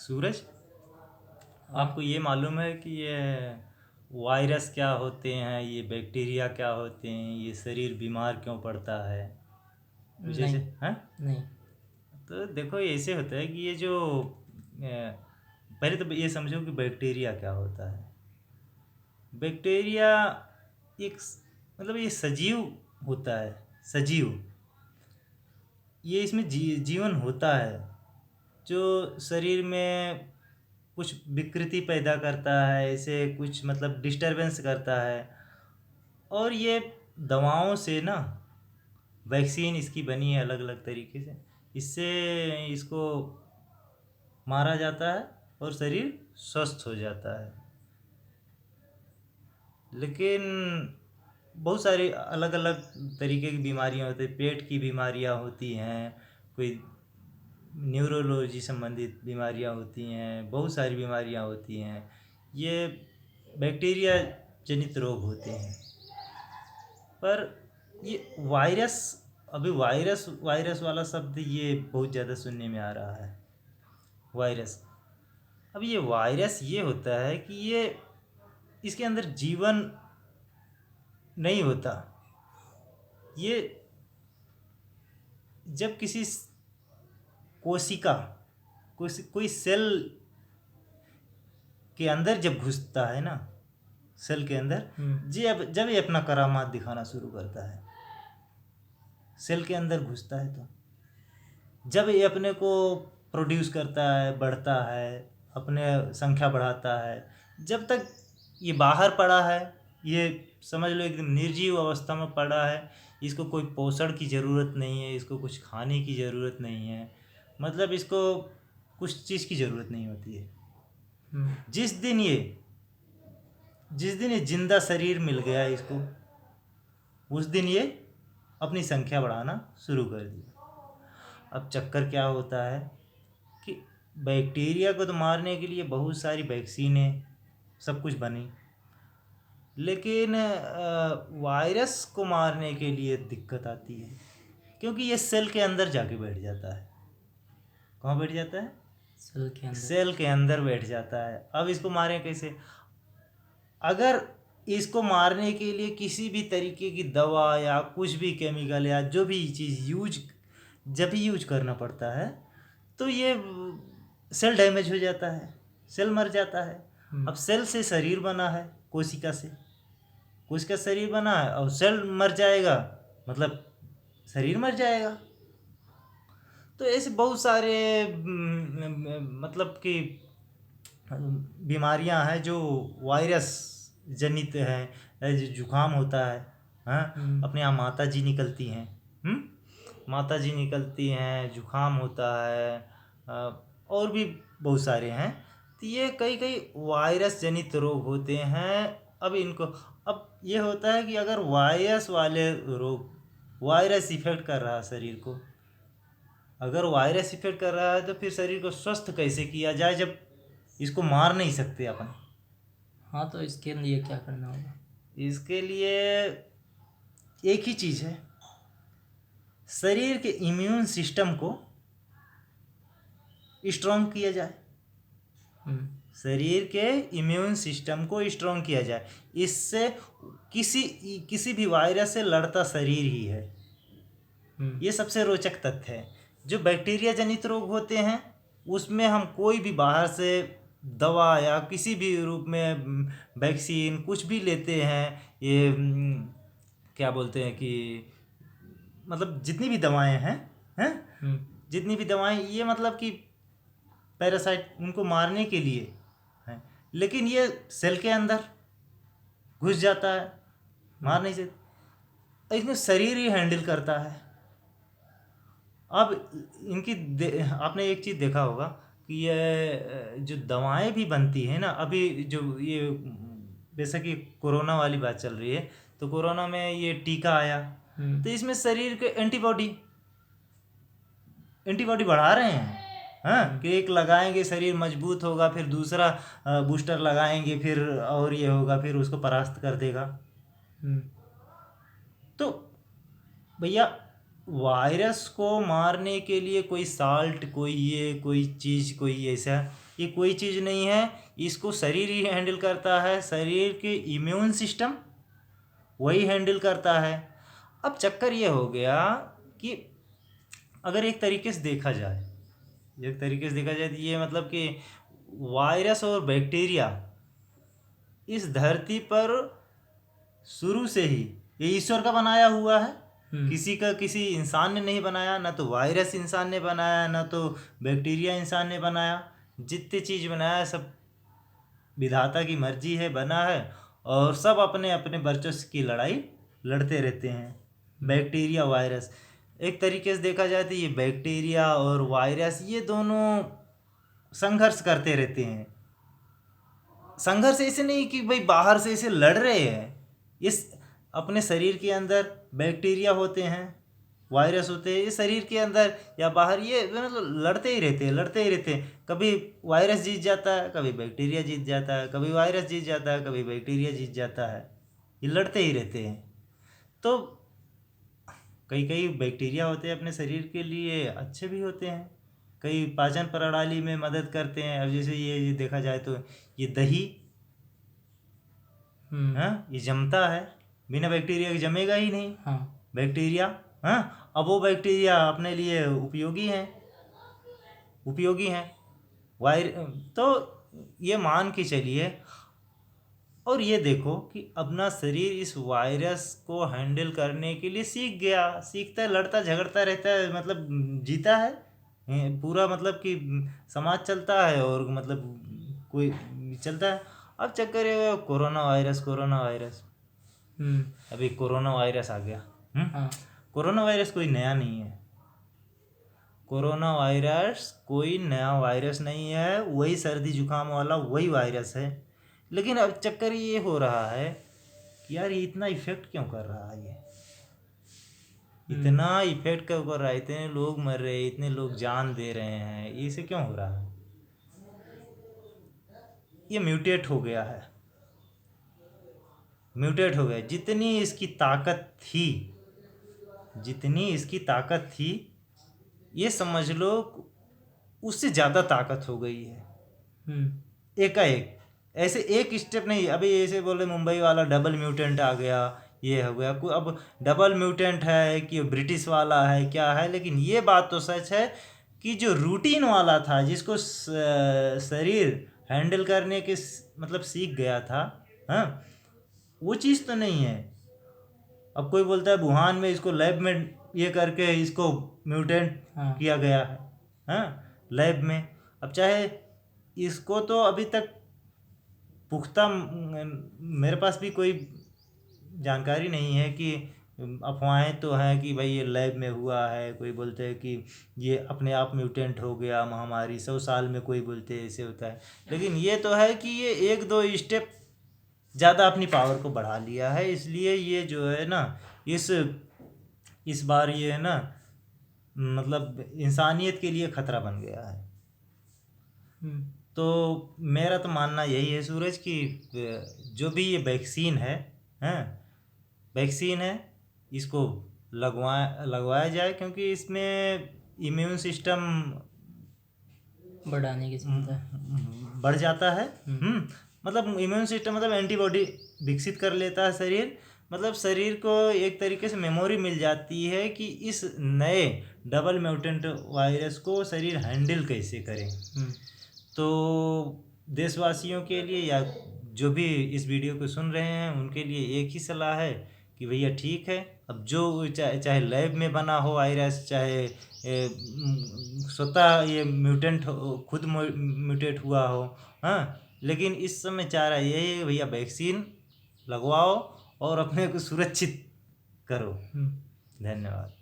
सूरज, आपको ये मालूम है कि ये वायरस क्या होते हैं, ये बैक्टीरिया क्या होते हैं, ये शरीर बीमार क्यों पड़ता है? कुछ ऐसे नहीं। हैं? नहीं। तो देखो ये ऐसे होता है कि ये जो पहले तो ये समझो कि बैक्टीरिया क्या होता है। बैक्टीरिया एक मतलब ये सजीव होता है, सजीव। ये इसमें जीवन होता है जो शरीर में कुछ विकृति पैदा करता है, ऐसे कुछ मतलब डिस्टरबेंस करता है। और ये दवाओं से ना, वैक्सीन इसकी बनी है अलग अलग तरीके से, इससे इसको मारा जाता है और शरीर स्वस्थ हो जाता है। लेकिन बहुत सारी अलग अलग तरीके की बीमारियां होती हैं, पेट की बीमारियां होती हैं, कोई न्यूरोलॉजी संबंधित बीमारियां होती हैं, बहुत सारी बीमारियां होती हैं। ये बैक्टीरिया जनित रोग होते हैं। पर ये वायरस, अभी वायरस वायरस वाला शब्द ये बहुत ज़्यादा सुनने में आ रहा है, वायरस। अब ये वायरस ये होता है कि ये इसके अंदर जीवन नहीं होता। ये जब किसी कोशिका, कोई सेल के अंदर जब घुसता है ना, सेल के अंदर, जब ये अपना करामात दिखाना शुरू करता है, सेल के अंदर घुसता है, तो जब ये अपने को प्रोड्यूस करता है, बढ़ता है, अपने संख्या बढ़ाता है, जब तक ये बाहर पड़ा है, ये समझ लो एकदम निर्जीव अवस्था में पड़ा है, इसको कोई पोषण की ज़रूरत नहीं है, इसको कुछ खाने की ज़रूरत नहीं है, मतलब इसको कुछ चीज़ की ज़रूरत नहीं होती है। जिस दिन ये जिंदा शरीर मिल गया इसको, उस दिन ये अपनी संख्या बढ़ाना शुरू कर दिया। अब चक्कर क्या होता है कि बैक्टीरिया को तो मारने के लिए बहुत सारी वैक्सीनें सब कुछ बनी, लेकिन वायरस को मारने के लिए दिक्कत आती है, क्योंकि ये सेल के अंदर जाके बैठ जाता है। कहाँ बैठ जाता है? सेल के अंदर। सेल के अंदर बैठ जाता है। अब इसको मारें कैसे? अगर इसको मारने के लिए किसी भी तरीके की दवा या कुछ भी केमिकल या जो भी चीज़ जब भी यूज करना पड़ता है, तो ये सेल डैमेज हो जाता है, सेल मर जाता है। अब सेल से शरीर बना है, कोशिका से कोशिका शरीर बना है, और सेल मर जाएगा मतलब शरीर मर जाएगा। तो ऐसे बहुत सारे मतलब कि बीमारियां हैं जो वायरस जनित है। जुकाम होता है, हाँ, अपने यहाँ माता जी निकलती हैं, माता जी निकलती हैं, जुकाम होता है, और भी बहुत सारे हैं। तो ये कई कई वायरस जनित रोग होते हैं। अब ये होता है कि अगर वायरस वाले रोग, वायरस इफेक्ट कर रहा है शरीर को, अगर वायरस इफेक्ट कर रहा है तो फिर शरीर को स्वस्थ कैसे किया जाए जब इसको मार नहीं सकते अपन? हाँ, तो इसके लिए क्या करना होगा? इसके लिए एक ही चीज़ है, शरीर के इम्यून सिस्टम को स्ट्रॉन्ग किया जाए। शरीर के इम्यून सिस्टम को स्ट्रॉन्ग किया जाए, इससे किसी भी वायरस से लड़ता शरीर ही है। ये सबसे रोचक तथ्य है। जो बैक्टीरिया जनित रोग होते हैं उसमें हम कोई भी बाहर से दवा या किसी भी रूप में वैक्सीन कुछ भी लेते हैं, ये क्या बोलते हैं कि मतलब जितनी भी दवाएं हैं, जितनी भी दवाएं, ये मतलब कि पैरासाइट उनको मारने के लिए हैं, लेकिन ये सेल के अंदर घुस जाता है, मार नहीं सकते, इसमें शरीर ही हैंडल करता है। अब आपने एक चीज़ देखा होगा कि ये जो दवाएं भी बनती हैं ना, अभी जो ये जैसा कि कोरोना वाली बात चल रही है, तो कोरोना में ये टीका आया, तो इसमें शरीर के एंटीबॉडी बढ़ा रहे हैं, हाँ, कि एक लगाएंगे शरीर मजबूत होगा, फिर दूसरा बूस्टर लगाएंगे, फिर और ये होगा, फिर उसको परास्त कर देगा। तो भैया, वायरस को मारने के लिए कोई साल्ट, कोई ये कोई चीज़, कोई ऐसा, कि कोई चीज़ नहीं है, इसको शरीर ही हैंडल करता है, शरीर के इम्यून सिस्टम वही हैंडल करता है। अब चक्कर ये हो गया कि अगर एक तरीके से देखा जाए तो ये मतलब कि वायरस और बैक्टीरिया इस धरती पर शुरू से ही ये ईश्वर का बनाया हुआ है। किसी इंसान ने नहीं बनाया, ना तो वायरस इंसान ने बनाया, ना तो बैक्टीरिया इंसान ने बनाया। जितनी चीज़ बनाया सब विधाता की मर्जी है, बना है, और सब अपने अपने वर्चस्व की लड़ाई लड़ते रहते हैं। बैक्टीरिया वायरस, एक तरीके से देखा जाए तो ये बैक्टीरिया और वायरस ये दोनों संघर्ष करते रहते हैं। संघर्ष ऐसे नहीं कि भाई बाहर से ऐसे लड़ रहे हैं, इस अपने शरीर के अंदर बैक्टीरिया होते हैं, वायरस होते हैं, ये शरीर के अंदर या बाहर ये मतलब लड़ते ही रहते हैं। कभी वायरस जीत जाता है, कभी बैक्टीरिया जीत जाता है, कभी वायरस जीत जाता है, कभी बैक्टीरिया जीत जाता है, ये लड़ते ही रहते हैं। तो कई बैक्टीरिया होते हैं अपने शरीर के लिए अच्छे भी होते हैं, कई पाचन प्रणाली में मदद करते हैं। अब जैसे ये देखा जाए तो ये दही ये जमता है, बिना बैक्टीरिया के जमेगा ही नहीं। बैक्टीरिया अब वो बैक्टीरिया अपने लिए उपयोगी हैं तो ये मान के चलिए। और ये देखो कि अपना शरीर इस वायरस को हैंडल करने के लिए सीखता है, लड़ता झगड़ता रहता है, मतलब जीता है पूरा, मतलब कि समाज चलता है और मतलब कोई चलता है। अब चक्कर है कोरोना वायरस अभी कोरोना वायरस आ गया। कोरोना वायरस कोई नया नहीं है, कोरोना वायरस कोई नया वायरस नहीं है, वही सर्दी जुकाम वाला वही वायरस है। लेकिन अब चक्कर ये हो रहा है कि यार ये इतना इफेक्ट क्यों कर रहा है, ये इतना इफेक्ट क्यों कर रहा है, इतने लोग मर रहे हैं, इतने लोग जान दे रहे हैं, इसे क्यों हो रहा है? ये म्यूटेट हो गया। जितनी इसकी ताकत थी ये समझ लो उससे ज़्यादा ताकत हो गई है एकाएक। ऐसे एक स्टेप नहीं, अभी ऐसे बोले मुंबई वाला डबल म्यूटेंट आ गया, ये हो गया। अब डबल म्यूटेंट है कि ब्रिटिश वाला है क्या है, लेकिन ये बात तो सच है कि जो रूटीन वाला था, जिसको शरीर हैंडल करने के मतलब सीख गया था, वो चीज़ तो नहीं है। अब कोई बोलता है वुहान में इसको लैब में ये करके इसको म्यूटेंट किया गया है लैब में। अब चाहे इसको तो अभी तक पुख्ता मेरे पास भी कोई जानकारी नहीं है, कि अफवाहें तो हैं कि भाई ये लैब में हुआ है, कोई बोलते हैं कि ये अपने आप म्यूटेंट हो गया महामारी 100 साल में, कोई बोलते हैं ऐसे होता है। लेकिन ये तो है कि ये 1-2 स्टेप ज़्यादा अपनी पावर को बढ़ा लिया है, इसलिए ये जो है ना इस बार ये है ना मतलब इंसानियत के लिए खतरा बन गया है। तो मेरा तो मानना यही है सूरज कि जो भी ये वैक्सीन है इसको लगवाया जाए, क्योंकि इसमें इम्यून सिस्टम बढ़ाने की क्षमता बढ़ जाता है। मतलब इम्यून सिस्टम मतलब एंटीबॉडी विकसित कर लेता है शरीर, मतलब शरीर को एक तरीके से मेमोरी मिल जाती है कि इस नए डबल म्यूटेंट वायरस को शरीर हैंडल कैसे करें। तो देशवासियों के लिए या जो भी इस वीडियो को सुन रहे हैं उनके लिए एक ही सलाह है कि भैया ठीक है, अब जो चाहे लैब में बना हो वायरस, चाहे स्वतः ये म्यूटेंट खुद म्यूटेट हुआ हो, लेकिन इस समय चारा यही है भैया वैक्सीन लगवाओ और अपने को सुरक्षित करो। धन्यवाद।